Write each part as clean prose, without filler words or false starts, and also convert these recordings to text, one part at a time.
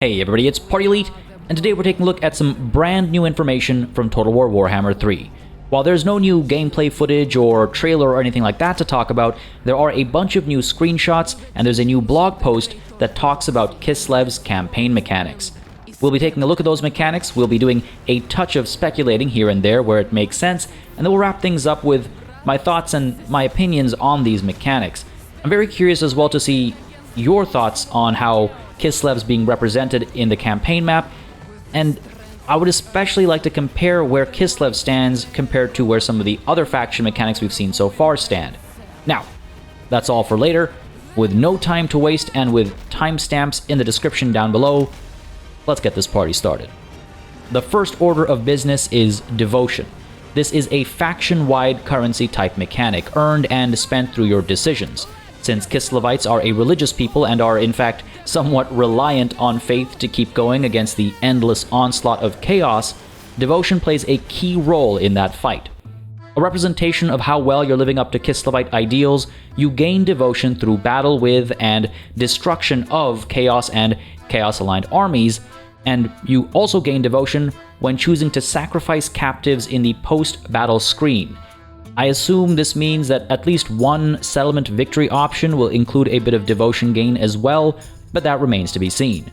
Hey everybody, it's Party Elite, and today we're taking a look at some brand new information from Total War Warhammer 3. While there's no new gameplay footage or trailer or anything like that to talk about, there are a bunch of new screenshots, and there's a new blog post that talks about Kislev's campaign mechanics. We'll be taking a look at those mechanics, we'll be doing a touch of speculating here and there where it makes sense, and then we'll wrap things up with my thoughts and my opinions on these mechanics. I'm very curious as well to see your thoughts on how Kislev's being represented in the campaign map, and I would especially like to compare where Kislev stands compared to where some of the other faction mechanics we've seen so far stand. Now, that's all for later. With no time to waste and with timestamps in the description down below, let's get this party started. The first order of business is devotion. This is a faction-wide currency type mechanic, earned and spent through your decisions. Since Kislevites are a religious people and are in fact somewhat reliant on faith to keep going against the endless onslaught of chaos, devotion plays a key role in that fight. A representation of how well you're living up to Kislevite ideals, you gain devotion through battle with and destruction of chaos and chaos-aligned armies, and you also gain devotion when choosing to sacrifice captives in the post-battle screen. I assume this means that at least one settlement victory option will include a bit of devotion gain as well, but that remains to be seen.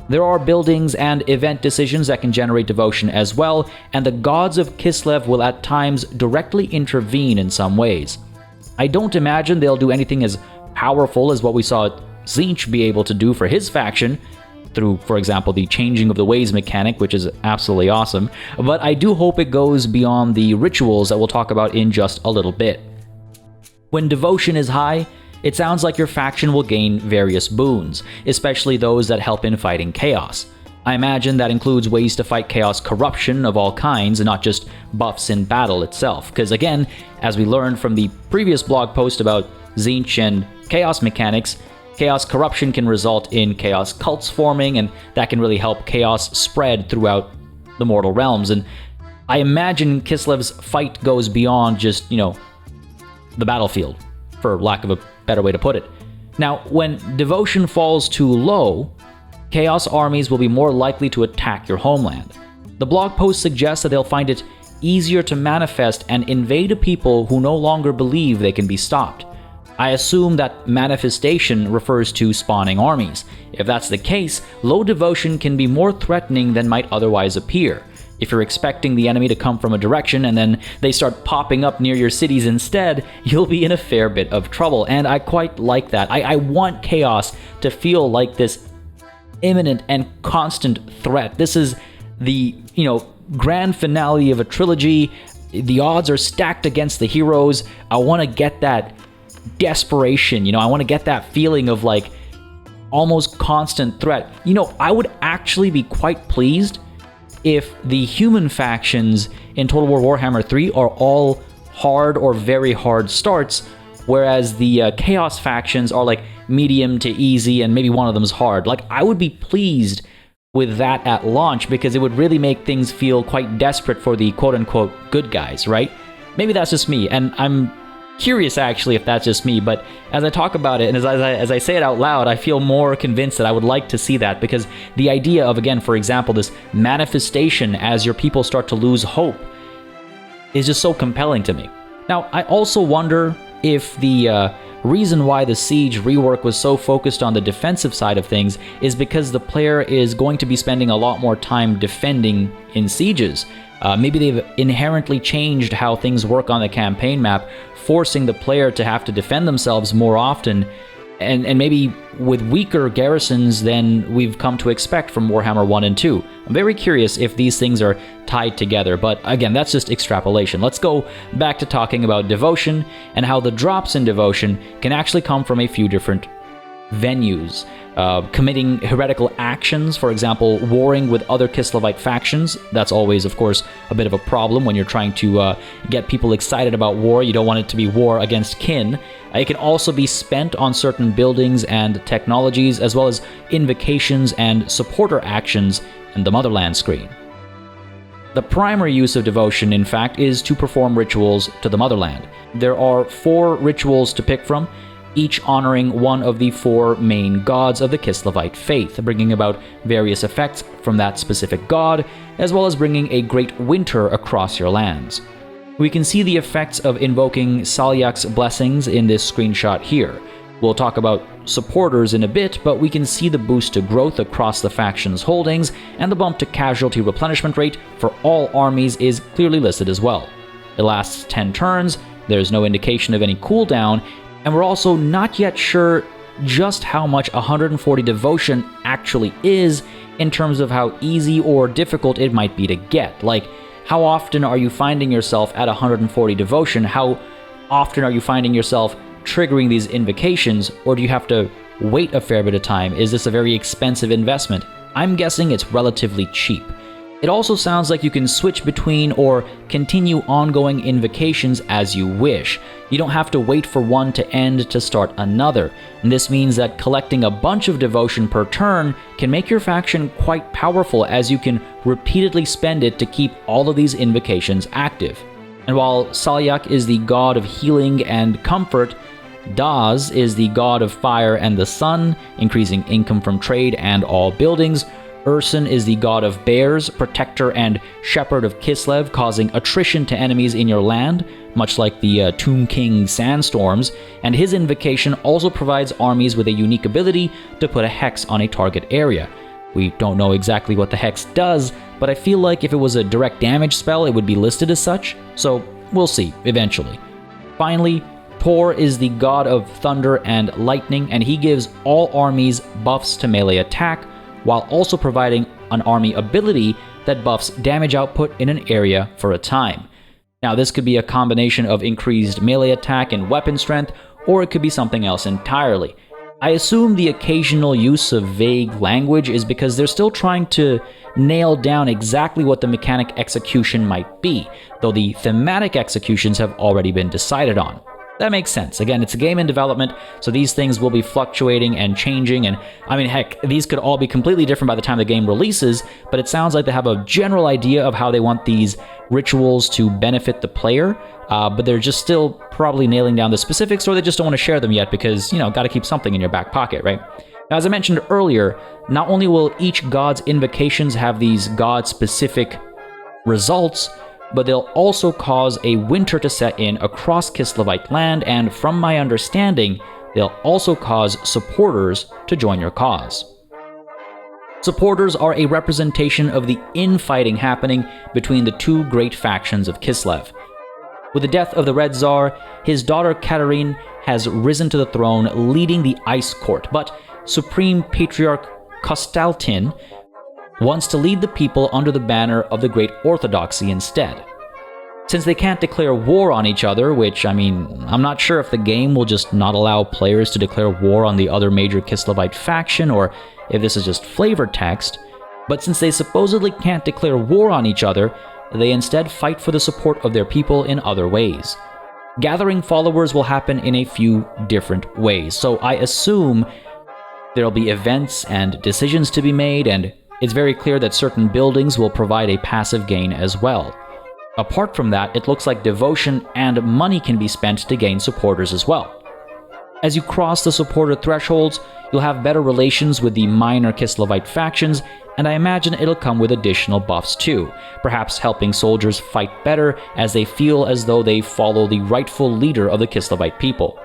There are buildings and event decisions that can generate devotion as well, and the gods of Kislev will at times directly intervene in some ways. I don't imagine they'll do anything as powerful as what we saw Tzeentch be able to do for his faction, through, for example, the changing of the ways mechanic, which is absolutely awesome, but I do hope it goes beyond the rituals that we'll talk about in just a little bit. When devotion is high, it sounds like your faction will gain various boons, especially those that help in fighting chaos. I imagine that includes ways to fight chaos corruption of all kinds, and not just buffs in battle itself, because again, as we learned from the previous blog post about Tzeentch and chaos mechanics, chaos corruption can result in chaos cults forming, and that can really help chaos spread throughout the mortal realms. And I imagine Kislev's fight goes beyond just, the battlefield, for lack of a better way to put it. Now, when devotion falls too low, chaos armies will be more likely to attack your homeland. The blog post suggests that they'll find it easier to manifest and invade a people who no longer believe they can be stopped. I assume that manifestation refers to spawning armies. If that's the case, low devotion can be more threatening than might otherwise appear. If you're expecting the enemy to come from a direction and then they start popping up near your cities instead, you'll be in a fair bit of trouble, and I quite like that. I want chaos to feel like this imminent and constant threat. This is the, grand finale of a trilogy. The odds are stacked against the heroes. I want to get that desperation, I want to get that feeling of like almost constant threat. I would actually be quite pleased if the human factions in Total War Warhammer 3 are all hard or very hard starts, whereas the chaos factions are like medium to easy and maybe one of them is hard. Like, I would be pleased with that at launch, because it would really make things feel quite desperate for the quote-unquote good guys, right? Maybe that's just me, and I'm curious actually if that's just me, but as I talk about it and as I say it out loud, I feel more convinced that I would like to see that, because the idea of, again, for example, this manifestation as your people start to lose hope is just so compelling to me. Now, I also wonder if the reason why the Siege rework was so focused on the defensive side of things is because the player is going to be spending a lot more time defending in sieges. Maybe they've inherently changed how things work on the campaign map, forcing the player to have to defend themselves more often, and maybe with weaker garrisons than we've come to expect from Warhammer 1 and 2. I'm very curious if these things are tied together, but again, that's just extrapolation. Let's go back to talking about devotion and how the drops in devotion can actually come from a few different venues. Committing heretical actions, for example, warring with other Kislevite factions. That's always, of course, a bit of a problem when you're trying to get people excited about war. You don't want it to be war against kin. It can also be spent on certain buildings and technologies, as well as invocations and supporter actions in the Motherland screen. The primary use of devotion, in fact, is to perform rituals to the Motherland. There are 4 rituals to pick from. each honoring one of the 4 main gods of the Kislevite faith, bringing about various effects from that specific god, as well as bringing a great winter across your lands. We can see the effects of invoking Salyak's blessings in this screenshot here. We'll talk about supporters in a bit, but we can see the boost to growth across the faction's holdings, and the bump to casualty replenishment rate for all armies is clearly listed as well. It lasts 10 turns, there's no indication of any cooldown, and we're also not yet sure just how much 140 devotion actually is in terms of how easy or difficult it might be to get. Like, how often are you finding yourself at 140 devotion? How often are you finding yourself triggering these invocations, or do you have to wait a fair bit of time? Is this a very expensive investment? I'm guessing it's relatively cheap. It also sounds like you can switch between or continue ongoing invocations as you wish. You don't have to wait for one to end to start another, and this means that collecting a bunch of devotion per turn can make your faction quite powerful, as you can repeatedly spend it to keep all of these invocations active. And while Salyak is the god of healing and comfort, Daz is the god of fire and the sun, increasing income from trade and all buildings. Urson is the god of bears, protector and shepherd of Kislev, causing attrition to enemies in your land, much like the Tomb King sandstorms, and his invocation also provides armies with a unique ability to put a hex on a target area. We don't know exactly what the hex does, but I feel like if it was a direct damage spell, it would be listed as such, so we'll see eventually. Finally, Tor is the god of thunder and lightning, and he gives all armies buffs to melee attack, while also providing an army ability that buffs damage output in an area for a time. Now, this could be a combination of increased melee attack and weapon strength, or it could be something else entirely. I assume the occasional use of vague language is because they're still trying to nail down exactly what the mechanic execution might be, though the thematic executions have already been decided on. That makes sense. Again, it's a game in development, so these things will be fluctuating and changing, and I mean, heck, these could all be completely different by the time the game releases, but it sounds like they have a general idea of how they want these rituals to benefit the player, but they're just still probably nailing down the specifics, or they just don't want to share them yet because, you know, gotta keep something in your back pocket, right? Now, as I mentioned earlier, not only will each god's invocations have these god-specific results, but they'll also cause a winter to set in across Kislevite land, and from my understanding, they'll also cause supporters to join your cause. Supporters are a representation of the infighting happening between the 2 great factions of Kislev. With the death of the Red Tsar, his daughter Katerine has risen to the throne, leading the Ice Court, but Supreme Patriarch Kostaltin wants to lead the people under the banner of the Great Orthodoxy instead. Since they can't declare war on each other, which, I mean, I'm not sure if the game will just not allow players to declare war on the other major Kislevite faction, or if this is just flavor text, but since they supposedly can't declare war on each other, they instead fight for the support of their people in other ways. Gathering followers will happen in a few different ways, so I assume there'll be events and decisions to be made, and it's very clear that certain buildings will provide a passive gain as well. Apart from that, it looks like devotion and money can be spent to gain supporters as well. As you cross the supporter thresholds, you'll have better relations with the minor Kislevite factions, and I imagine it'll come with additional buffs too, perhaps helping soldiers fight better as they feel as though they follow the rightful leader of the Kislevite people.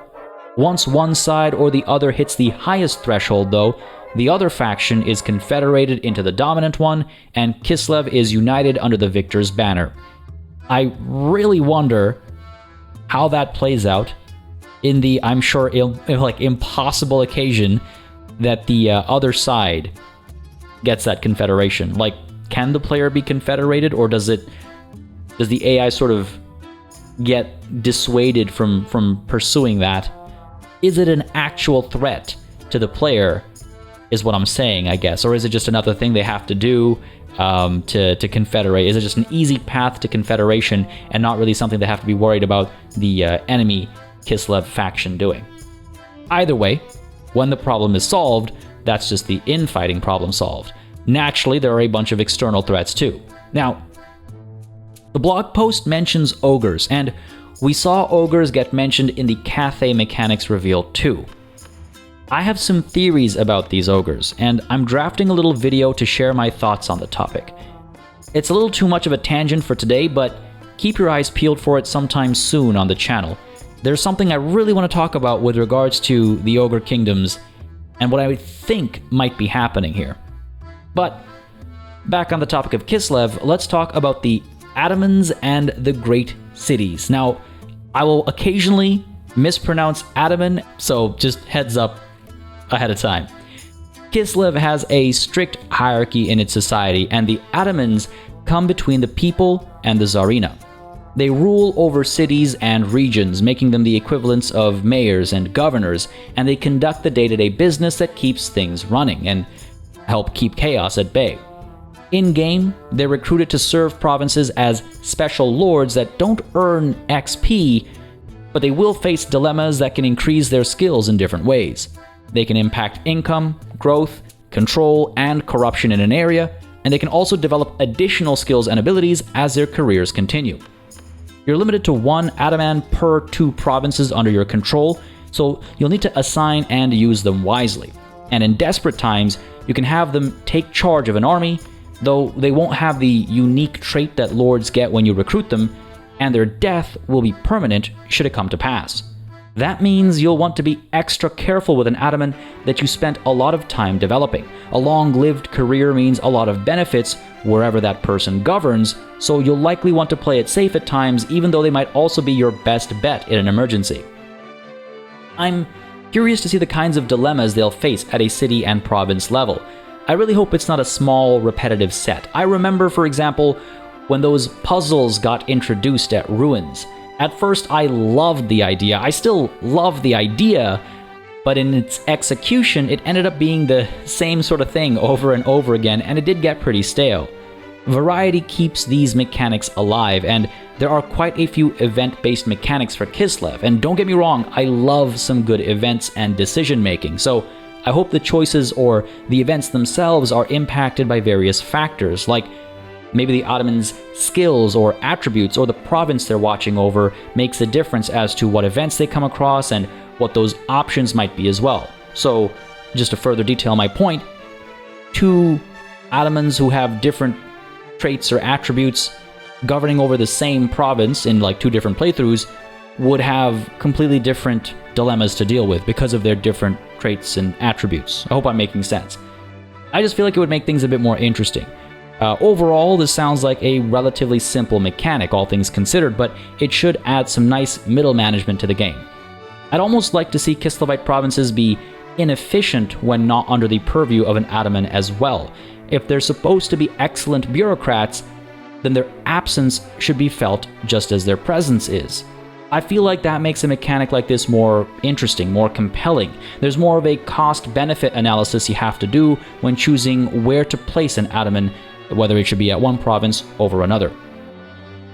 Once one side or the other hits the highest threshold though, the other faction is confederated into the dominant one, and Kislev is united under the victor's banner. I really wonder how that plays out in the, I'm sure, impossible occasion that the other side gets that confederation. Like, can the player be confederated, or does the AI sort of get dissuaded from pursuing that? Is it an actual threat to the player, is what I'm saying, I guess, or is it just another thing they have to do to confederate? Is it just an easy path to confederation and not really something they have to be worried about the enemy Kislev faction doing? Either way, when the problem is solved, that's just the infighting problem solved. Naturally, there are a bunch of external threats too. Now, the blog post mentions ogres, and we saw ogres get mentioned in the Cathay mechanics reveal too. I have some theories about these ogres, and I'm drafting a little video to share my thoughts on the topic. It's a little too much of a tangent for today, but keep your eyes peeled for it sometime soon on the channel. There's something I really want to talk about with regards to the Ogre Kingdoms and what I think might be happening here. But back on the topic of Kislev, let's talk about the Atamans and the Great Cities. Now, I will occasionally mispronounce Ataman, so just heads up ahead of time. Kislev has a strict hierarchy in its society, and the Atamans come between the people and the Tsarina. They rule over cities and regions, making them the equivalents of mayors and governors, and they conduct the day-to-day business that keeps things running and help keep chaos at bay. In-game, they're recruited to serve provinces as special lords that don't earn XP, but they will face dilemmas that can increase their skills in different ways. They can impact income, growth, control, and corruption in an area, and they can also develop additional skills and abilities as their careers continue. You're limited to 1 Ataman per 2 provinces under your control, so you'll need to assign and use them wisely. And in desperate times, you can have them take charge of an army, though they won't have the unique trait that lords get when you recruit them, and their death will be permanent should it come to pass. That means you'll want to be extra careful with an Ataman that you spent a lot of time developing. A long-lived career means a lot of benefits wherever that person governs, so you'll likely want to play it safe at times, even though they might also be your best bet in an emergency. I'm curious to see the kinds of dilemmas they'll face at a city and province level. I really hope it's not a small, repetitive set. I remember, for example, when those puzzles got introduced at Ruins. At first, I loved the idea. I still love the idea, but in its execution, it ended up being the same sort of thing over and over again, and it did get pretty stale. Variety keeps these mechanics alive, and there are quite a few event-based mechanics for Kislev, and don't get me wrong, I love some good events and decision-making, so I hope the choices or the events themselves are impacted by various factors, like maybe the Atamans' skills or attributes or the province they're watching over makes a difference as to what events they come across and what those options might be as well. So, just to further detail my point, 2 Atamans who have different traits or attributes governing over the same province in like 2 different playthroughs would have completely different dilemmas to deal with because of their different traits and attributes. I hope I'm making sense. I just feel like it would make things a bit more interesting. Overall, this sounds like a relatively simple mechanic, all things considered, but it should add some nice middle management to the game. I'd almost like to see Kislevite provinces be inefficient when not under the purview of an Ataman as well. If they're supposed to be excellent bureaucrats, then their absence should be felt just as their presence is. I feel like that makes a mechanic like this more interesting, more compelling. There's more of a cost-benefit analysis you have to do when choosing where to place an Ataman, whether it should be at one province over another.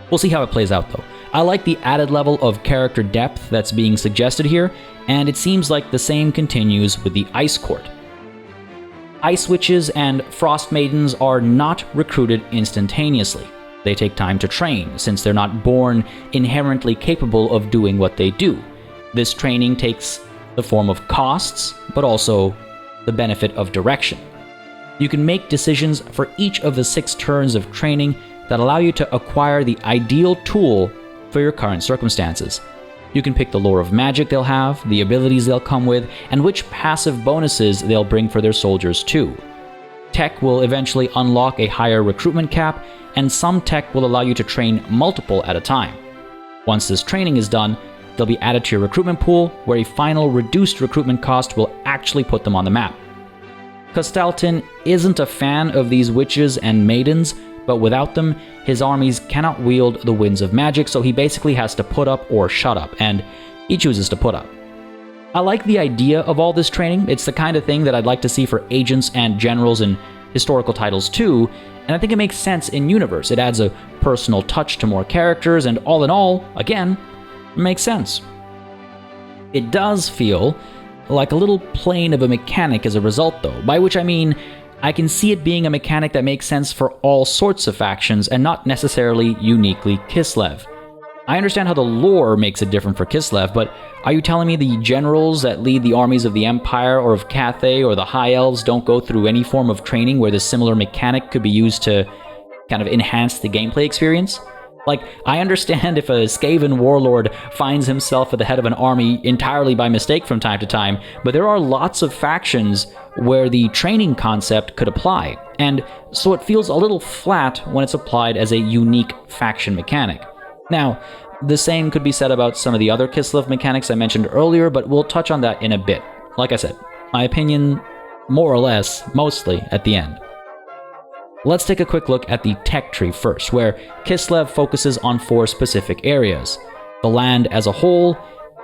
We'll see how it plays out though. I like the added level of character depth that's being suggested here, and it seems like the same continues with the Ice Court. Ice Witches and Frost Maidens are not recruited instantaneously. They take time to train, since they're not born inherently capable of doing what they do. This training takes the form of costs, but also the benefit of direction. You can make decisions for each of the 6 turns of training that allow you to acquire the ideal tool for your current circumstances. You can pick the lore of magic they'll have, the abilities they'll come with, and which passive bonuses they'll bring for their soldiers too. Tech will eventually unlock a higher recruitment cap, and some tech will allow you to train multiple at a time. Once this training is done, they'll be added to your recruitment pool, where a final reduced recruitment cost will actually put them on the map. Kostaltin isn't a fan of these witches and maidens, but without them, his armies cannot wield the winds of magic, so he basically has to put up or shut up, and he chooses to put up. I like the idea of all this training. It's the kind of thing that I'd like to see for agents and generals in historical titles too, and I think it makes sense in universe. It adds a personal touch to more characters, and all in all, again, it makes sense. It does feel like a little plain of a mechanic as a result though, by which I mean I can see it being a mechanic that makes sense for all sorts of factions and not necessarily uniquely Kislev. I understand how the lore makes it different for Kislev, but are you telling me the generals that lead the armies of the Empire or of Cathay or the High Elves don't go through any form of training where this similar mechanic could be used to kind of enhance the gameplay experience? Like, I understand if a Skaven warlord finds himself at the head of an army entirely by mistake from time to time, but there are lots of factions where the training concept could apply, and so it feels a little flat when it's applied as a unique faction mechanic. Now, the same could be said about some of the other Kislev mechanics I mentioned earlier, but we'll touch on that in a bit. Like I said, my opinion, more or less, mostly at the end. Let's take a quick look at the tech tree first, where Kislev focuses on 4 specific areas: the land as a whole,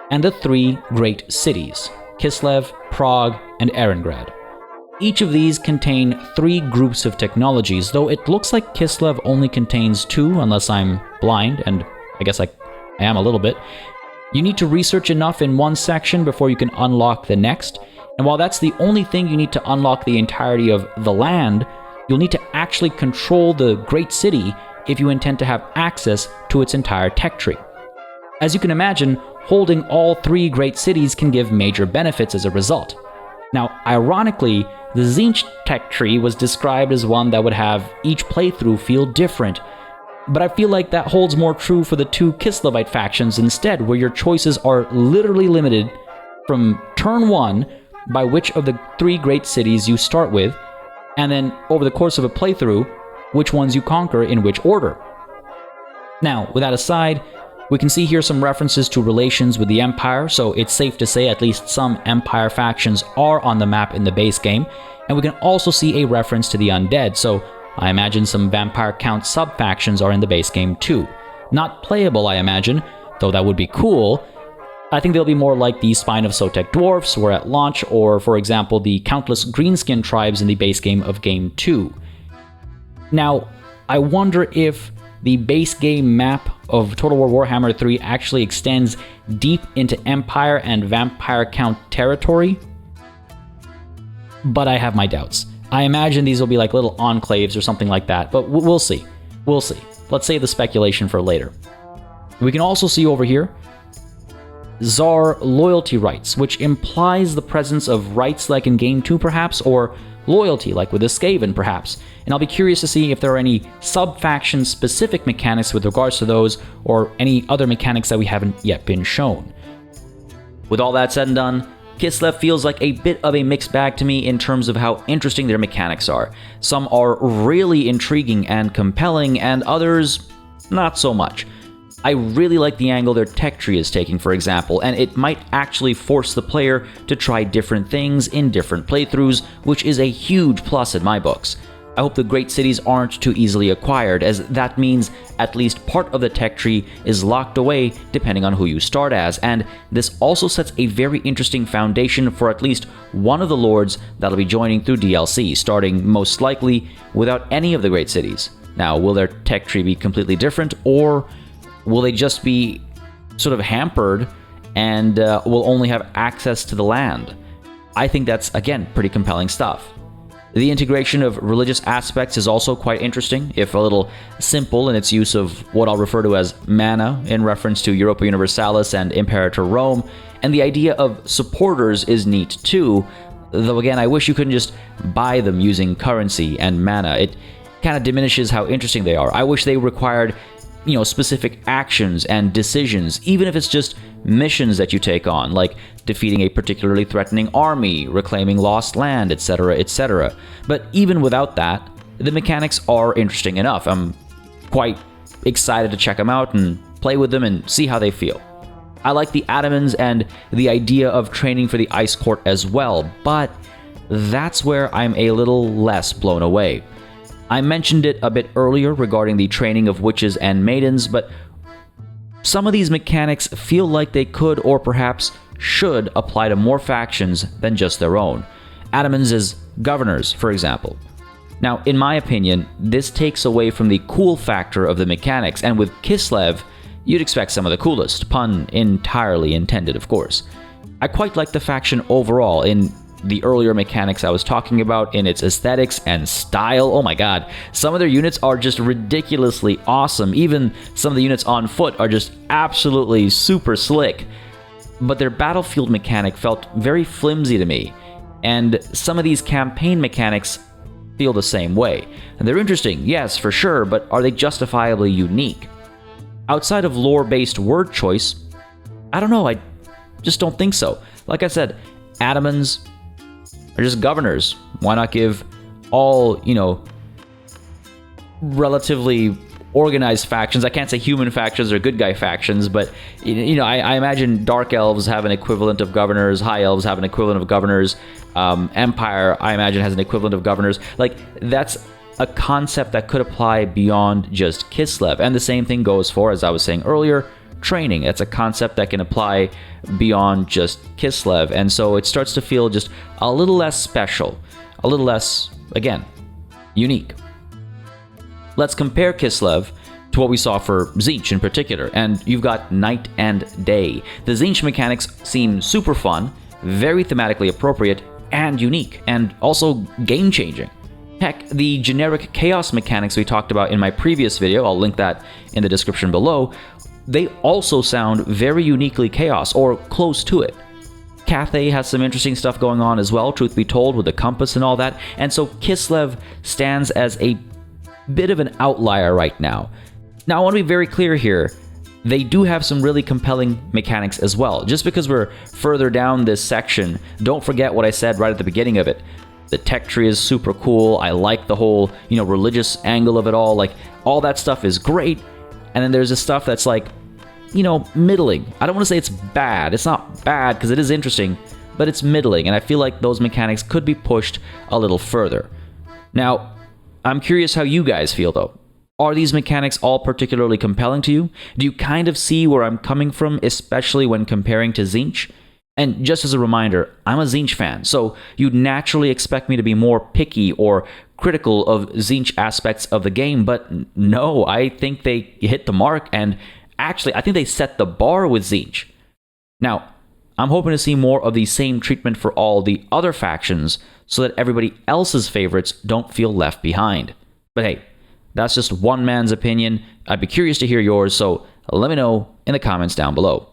and the 3 great cities, Kislev, Prague, and Erengrad. Each of these contain 3 groups of technologies, though it looks like Kislev only contains 2, unless I'm blind, and I guess I am a little bit. You need to research enough in one section before you can unlock the next, and while that's the only thing you need to unlock the entirety of the land, you'll need to actually control the great city if you intend to have access to its entire tech tree. As you can imagine, holding all 3 great cities can give major benefits as a result. Now, ironically, the Tzeentch tech tree was described as one that would have each playthrough feel different, but I feel like that holds more true for the 2 Kislevite factions instead, where your choices are literally limited from turn 1 by which of the 3 great cities you start with, and then over the course of a playthrough, which ones you conquer in which order. Now, with that aside, we can see here some references to relations with the Empire, so it's safe to say at least some Empire factions are on the map in the base game, and we can also see a reference to the Undead, so I imagine some Vampire Count sub-factions are in the base game too. Not playable, I imagine, though that would be cool. I think they'll be more like the Spine of Sotek Dwarfs were at launch, or for example the countless Greenskin tribes in the base game of Game 2. Now, I wonder if the base game map of Total War Warhammer 3 actually extends deep into Empire and Vampire Count territory, but I have my doubts. I imagine these will be like little enclaves or something like that, but we'll see. We'll see. Let's save the speculation for later. We can also see over here Tsar loyalty rights, which implies the presence of rights like in Game 2 perhaps, or loyalty like with the Skaven perhaps, and I'll be curious to see if there are any sub-faction specific mechanics with regards to those, or any other mechanics that we haven't yet been shown. With all that said and done, Kislev feels like a bit of a mixed bag to me in terms of how interesting their mechanics are. Some are really intriguing and compelling, and others not so much. I really like the angle their tech tree is taking, for example, and it might actually force the player to try different things in different playthroughs, which is a huge plus in my books. I hope the great cities aren't too easily acquired, as that means at least part of the tech tree is locked away depending on who you start as, and this also sets a very interesting foundation for at least one of the lords that'll be joining through DLC, starting most likely without any of the great cities. Now, will their tech tree be completely different, or will they just be sort of hampered and will only have access to the land? I think that's, again, pretty compelling stuff. The integration of religious aspects is also quite interesting, if a little simple in its use of what I'll refer to as mana, in reference to Europa Universalis and Imperator Rome, and the idea of supporters is neat too, though again, I wish you couldn't just buy them using currency and mana. It kind of diminishes how interesting they are. I wish they required, specific actions and decisions, even if it's just missions that you take on, like defeating a particularly threatening army, reclaiming lost land, etc., etc. But even without that, the mechanics are interesting enough. I'm quite excited to check them out and play with them and see how they feel. I like the Atamans and the idea of training for the Ice Court as well, but that's where I'm a little less blown away. I mentioned it a bit earlier regarding the training of witches and maidens, but some of these mechanics feel like they could, or perhaps should, apply to more factions than just their own. Atamans as governors, for example. Now, in my opinion, this takes away from the cool factor of the mechanics, and with Kislev, you'd expect some of the coolest, pun entirely intended, of course. I quite like the faction overall, in the earlier mechanics I was talking about in its aesthetics and style. Oh my god, some of their units are just ridiculously awesome. Even some of the units on foot are just absolutely super slick. But their battlefield mechanic felt very flimsy to me, and some of these campaign mechanics feel the same way. And they're interesting, yes, for sure, but are they justifiably unique? Outside of lore-based word choice, I don't know, I just don't think so. Like I said, Atamans are just governors. Why not give all, relatively organized factions? I can't say human factions or good guy factions, but I imagine Dark Elves have an equivalent of governors, High Elves have an equivalent of governors, Empire, I imagine, has an equivalent of governors. Like, that's a concept that could apply beyond just Kislev. And the same thing goes for, as I was saying earlier, training. It's a concept that can apply beyond just Kislev. And so it starts to feel just a little less special, a little less, again, unique. Let's compare Kislev to what we saw for Tzeentch in particular, and you've got night and day. The Tzeentch mechanics seem super fun, very thematically appropriate, and unique, and also game-changing. Heck, the generic chaos mechanics we talked about in my previous video, I'll link that in the description below, they also sound very uniquely chaos, or close to it. Cathay has some interesting stuff going on as well, truth be told, with the compass and all that, and so Kislev stands as a bit of an outlier right now. Now, I want to be very clear here. They do have some really compelling mechanics as well. Just because we're further down this section, don't forget what I said right at the beginning of it. The tech tree is super cool. I like the whole, religious angle of it all. Like, all that stuff is great. And then there's this stuff that's like, middling. I don't want to say it's bad. It's not bad because it is interesting, but it's middling. And I feel like those mechanics could be pushed a little further. Now, I'm curious how you guys feel though. Are these mechanics all particularly compelling to you? Do you kind of see where I'm coming from, especially when comparing to Tzeentch? And just as a reminder, I'm a Tzeentch fan, so you'd naturally expect me to be more picky or critical of Tzeentch aspects of the game, but no, I think they hit the mark, and actually, I think they set the bar with Tzeentch. Now, I'm hoping to see more of the same treatment for all the other factions so that everybody else's favorites don't feel left behind. But hey, that's just one man's opinion. I'd be curious to hear yours, so let me know in the comments down below.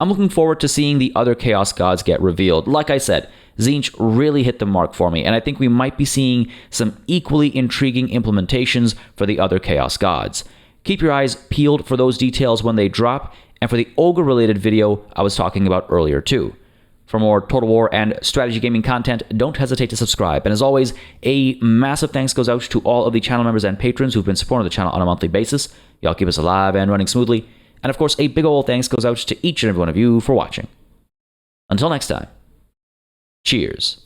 I'm looking forward to seeing the other Chaos Gods get revealed. Like I said, Tzeentch really hit the mark for me, and I think we might be seeing some equally intriguing implementations for the other Chaos Gods. Keep your eyes peeled for those details when they drop, and for the Ogre-related video I was talking about earlier too. For more Total War and strategy gaming content, don't hesitate to subscribe. And as always, a massive thanks goes out to all of the channel members and patrons who've been supporting the channel on a monthly basis. Y'all keep us alive and running smoothly. And of course, a big ol' thanks goes out to each and every one of you for watching. Until next time, cheers.